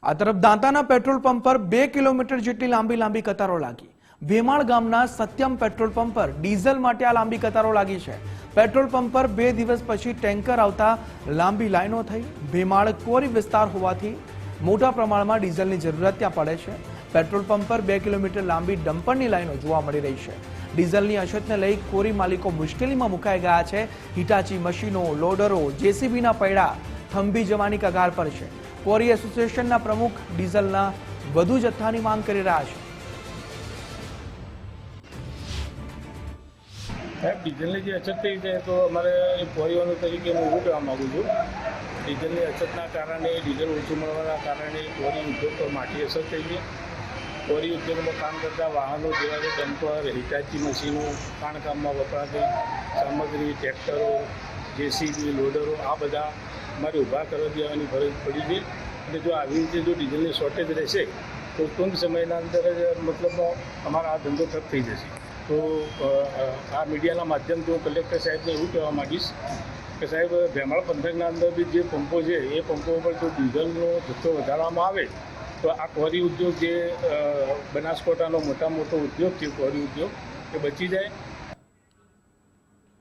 આ તરફ દાંતાના petrol pump પર 2 કિલોમીટર જેટલી લાંબી કતારો લાગી। ભેમાળ ગામના સત્યમ પેટ્રોલ પંપ પર ડીઝલ માટે આ લાંબી કતારો લાગી છે। પેટ્રોલ પંપ પર 2 દિવસ પછી ટેન્કર આવતા લાંબી લાઈનો થઈ। ભેમાળ કોરી વિસ્તાર હોવાથી મોટા પ્રમાણમાં ડીઝલની જરૂરિયાત ત્યાં પડે છે। પેટ્રોલ પંપ પર 2 કિલોમીટર લાંબી ડમ્પરની લાઈનો જોવા મળી રહી છે। ડીઝલની અછતને લઈ કોરી માલિકો મુશ્કેલીમાં મુકાઈ ગયા છે। હિટાચી મશીનો, લોડરો, જેસીબીના પૈડા થંભી જવાની કગાર પર છે। કોરી એસોસિએશનના પ્રમુખ ડીઝલના વધુ જથ્થાની માંગ કરી રહ્યા છે। ડીઝલની જે અછત થઈ છે તો અમારે પરિવહન તરીકે હું એવું કહેવા માગું છું, ડીઝલની અછતના કારણે, ડીઝલ ઓછું મળવાના કારણે કોરી ઉદ્યોગ પર માઠી અસર થઈ છે। કોરી ઉદ્યોગમાં કામ કરતા વાહનો જેવા કે ડમ્પર, હિટાચી મશીનો, ખાણકામમાં વપરાતી સામગ્રી, ટ્રેક્ટરો, જેસીબી, લોડરો આ બધા અમારે ઊભા કરવા દેવાની ફરજ પડી છે। અને જો આવી રીતે જો ડીઝલની શોર્ટેજ રહેશે તો ટૂંક સમયના અંદર જ મતલબ અમારો આ ધંધો ઠપ થઈ જશે। તો આ મીડિયાના માધ્યમથી હું કલેક્ટર સાહેબને એવું કહેવા માગીશ કે સાહેબ, ભેમાળ પંથકના અંદર બી જે પંપો છે એ પંપો પર જો ડીઝલનો જથ્થો વધારવામાં આવે તો આ કોરી ઉદ્યોગ જે બનાસકાંઠાનો મોટો ઉદ્યોગ છે, કોરી ઉદ્યોગ એ બચી જાય।